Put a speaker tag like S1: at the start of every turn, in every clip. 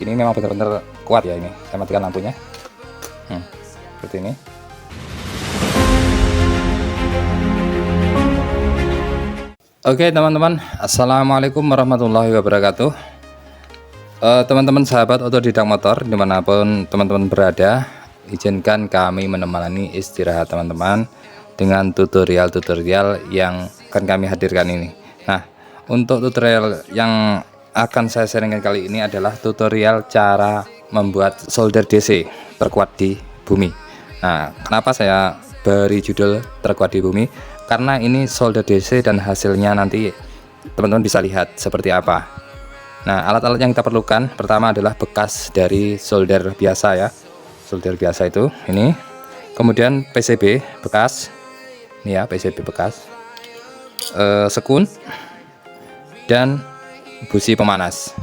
S1: Ini memang benar-benar kuat ya ini. Saya matikan lampunya. Seperti ini. Oke teman-teman, assalamualaikum warahmatullahi wabarakatuh. Teman-teman sahabat otodidak motor dimanapun teman-teman berada, izinkan kami menemani istirahat teman-teman dengan tutorial-tutorial yang akan kami hadirkan ini. Nah, untuk tutorial yang akan saya sharingkan kali ini adalah tutorial cara membuat solder DC terkuat di bumi. Nah, kenapa saya beri judul terkuat di bumi? Karena ini solder DC dan hasilnya nanti teman-teman bisa lihat seperti apa. Nah, alat-alat yang kita perlukan pertama adalah bekas dari solder biasa ya. Solder biasa itu ini. Kemudian PCB bekas. Ini ya, PCB bekas. Sekun dan busi pemanas.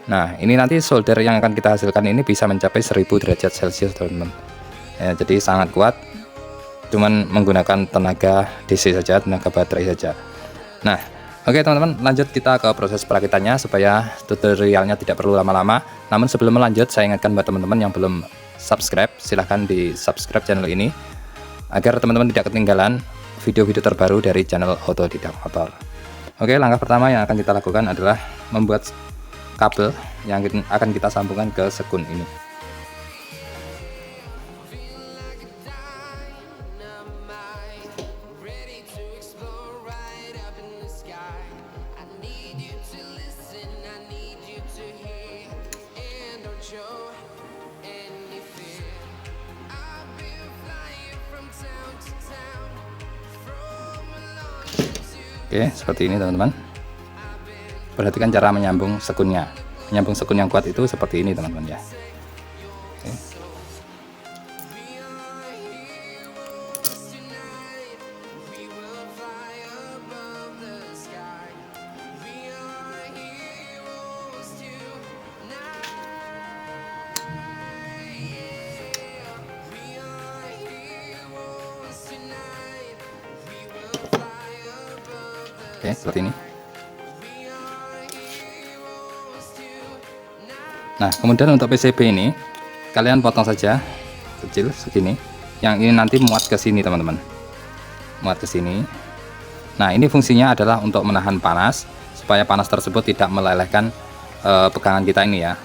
S1: Nah, ini nanti solder yang akan kita hasilkan ini bisa mencapai 1000 derajat Celcius teman-teman ya, jadi sangat kuat, cuman menggunakan tenaga DC saja, tenaga baterai saja. Nah, oke teman-teman, lanjut kita ke proses perakitannya supaya tutorialnya tidak perlu lama-lama. Namun sebelum melanjut, saya ingatkan buat teman-teman yang belum subscribe, silahkan di subscribe channel ini agar teman-teman tidak ketinggalan video-video terbaru dari channel Otodidak Motor. Oke, langkah pertama yang akan kita lakukan adalah membuat kabel yang akan kita sambungkan ke sekun ini. Oke, seperti ini teman-teman. Perhatikan cara menyambung sekunnya. Menyambung sekun yang kuat itu seperti ini teman-teman ya. Oke. Oke, seperti ini. Nah, kemudian untuk PCB ini kalian potong saja kecil segini. Yang ini nanti muat ke sini teman-teman. Muat ke sini. Nah, ini fungsinya adalah untuk menahan panas supaya panas tersebut tidak melelehkan pegangan kita ini ya.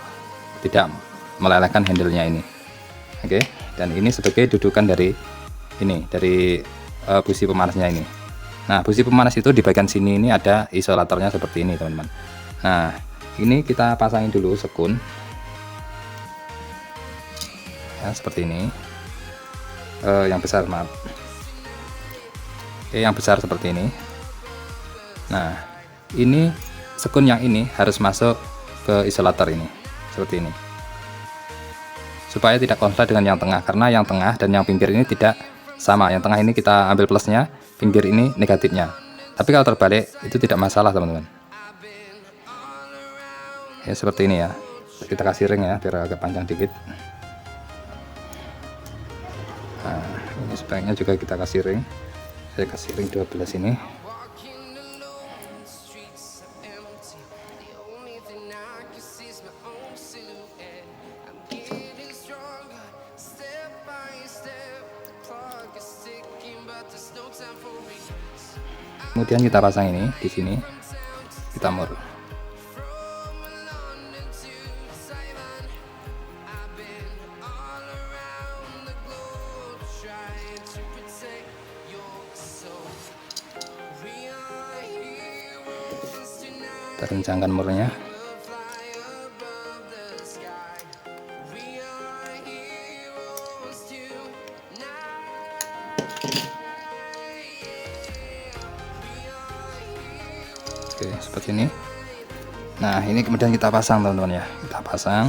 S1: Tidak melelehkan handle-nya ini. Oke, dan ini sebagai dudukan dari ini, dari busi pemanasnya ini. Nah, busi pemanas itu di bagian sini ini ada isolatornya seperti ini teman-teman. Nah, ini kita pasangin dulu sekun ya, seperti ini. Yang besar, maaf. Oke, yang besar seperti ini. Nah, ini sekun yang ini harus masuk ke isolator ini seperti ini, supaya tidak konslet dengan yang tengah, karena yang tengah dan yang pinggir ini tidak sama. Yang tengah ini kita ambil plusnya, pinggir ini negatifnya. Tapi kalau terbalik itu tidak masalah teman-teman ya, seperti ini ya. Kita kasih ring ya biar agak panjang dikit. Nah, ini sebaiknya juga kita kasih ring. Saya kasih ring 12 ini. Kemudian kita pasang ini di sini, kita mur. Kita kencangkan murnya. Oke, seperti ini. Nah, ini kemudian kita pasang teman-teman ya. Kita pasang.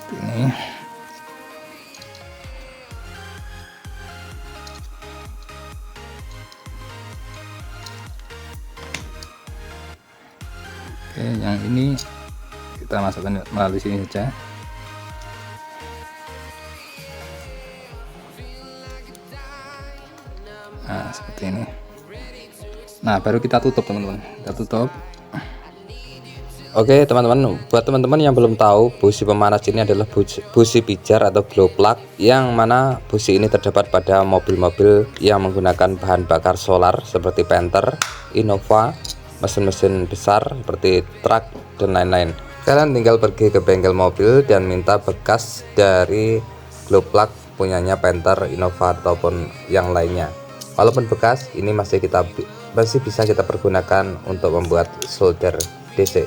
S1: Ini. Oke, yang ini kita masukkan melalui sini saja. Nah, seperti ini. Nah, baru kita tutup teman-teman, kita tutup. Oke teman-teman, buat teman-teman yang belum tahu, busi pemanas ini adalah busi pijar atau glow plug, yang mana busi ini terdapat pada mobil-mobil yang menggunakan bahan bakar solar seperti Panther, Innova, mesin-mesin besar seperti truk dan lain-lain. Kalian tinggal pergi ke bengkel mobil dan minta bekas dari glow plug punyanya Panther, Innova ataupun yang lainnya. Walaupun bekas, ini masih bisa kita pergunakan untuk membuat solder DC.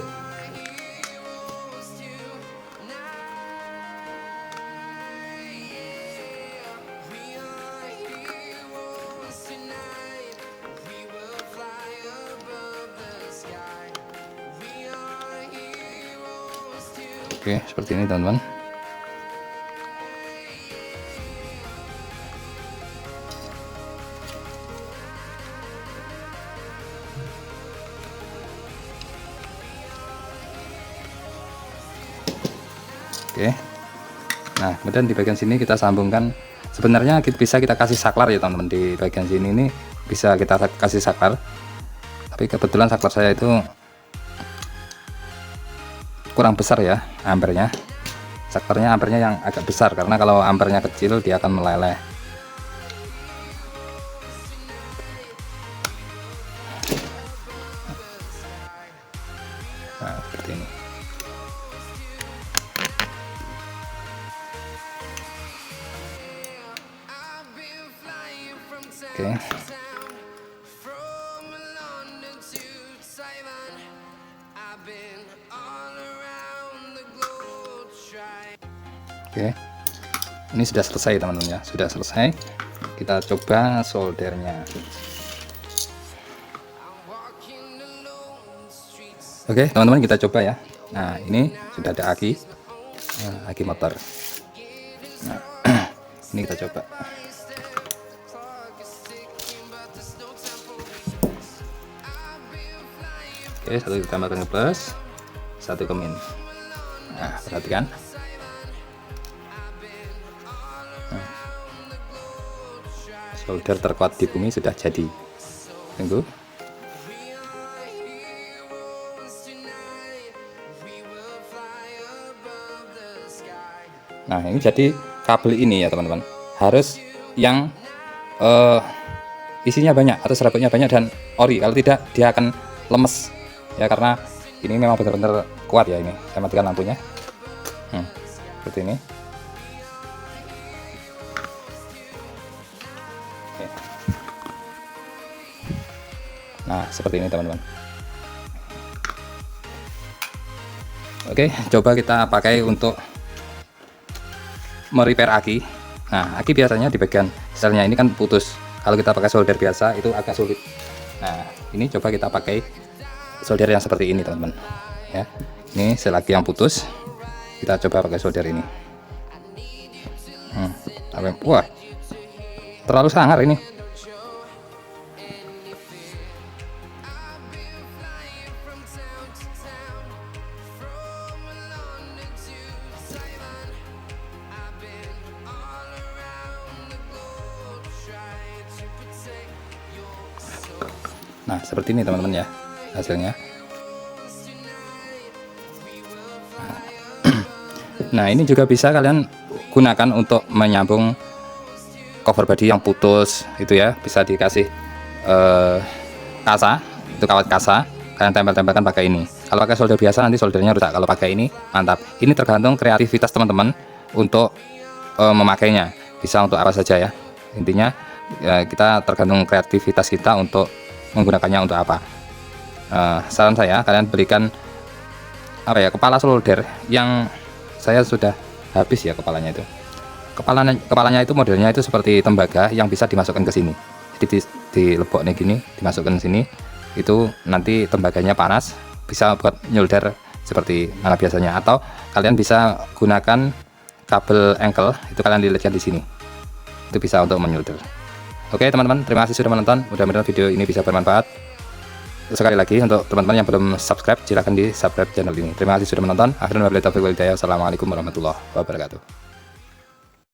S1: Oke, seperti ini teman-teman. Oke. Nah, kemudian di bagian sini kita sambungkan. Sebenarnya bisa kita kasih saklar ya teman-teman, di bagian sini ini bisa kita kasih saklar. Tapi kebetulan saklar saya itu kurang besar ya ampernya. Saklarnya ampernya yang agak besar, karena kalau ampernya kecil dia akan meleleh. Nah, seperti ini. Oke. Oke, ini sudah selesai teman-teman ya, sudah selesai. Kita coba soldernya. Oke teman-teman, kita coba ya. Nah, ini sudah ada aki motor. Nah, ini kita coba. Oke, satu ditambahkan ke plus, satu ke min. Nah, perhatikan. Solder terkuat di bumi sudah jadi. Tunggu. Nah, ini jadi kabel ini ya teman-teman, harus yang isinya banyak atau serabutnya banyak dan ori. Kalau tidak dia akan lemes ya, karena ini memang benar-benar kuat ya. Ini saya matikan lampunya. Seperti ini. Nah, seperti ini teman-teman. Oke, coba kita pakai untuk merepair aki. Nah, aki biasanya di bagian selnya ini kan putus. Kalau kita pakai solder biasa itu agak sulit. Nah, ini coba kita pakai solder yang seperti ini teman-teman ya. Ini sel aki yang putus, kita coba pakai solder ini. Wah, terlalu sangar ini. Nah, seperti ini teman-teman ya hasilnya. Nah, ini juga bisa kalian gunakan untuk menyambung cover body yang putus itu ya. Bisa dikasih kasa, itu kawat kasa, kalian tempel-tempelkan pakai ini. Kalau pakai solder biasa nanti soldernya rusak. Kalau pakai ini mantap. Ini tergantung kreativitas teman-teman untuk memakainya. Bisa untuk apa saja ya. Intinya ya, kita tergantung kreativitas kita untuk menggunakannya untuk apa. Saran saya kalian belikan apa ya, kepala solder yang saya sudah habis ya kepalanya itu. Kepalanya itu modelnya itu seperti tembaga yang bisa dimasukkan ke sini. Jadi dilebok nih gini, dimasukkan sini. Itu nanti tembaganya panas, bisa buat nyolder seperti mana biasanya. Atau kalian bisa gunakan kabel engkel, itu kalian dilihatkan di sini. Itu bisa untuk menyolder. Oke teman-teman, terima kasih sudah menonton. Mudah-mudahan video ini bisa bermanfaat. Sekali lagi untuk teman-teman yang belum subscribe, silahkan di subscribe channel ini. Terima kasih sudah menonton. Akhirnya wabillahi taufiq wal hidayah. Assalamualaikum warahmatullahi wabarakatuh.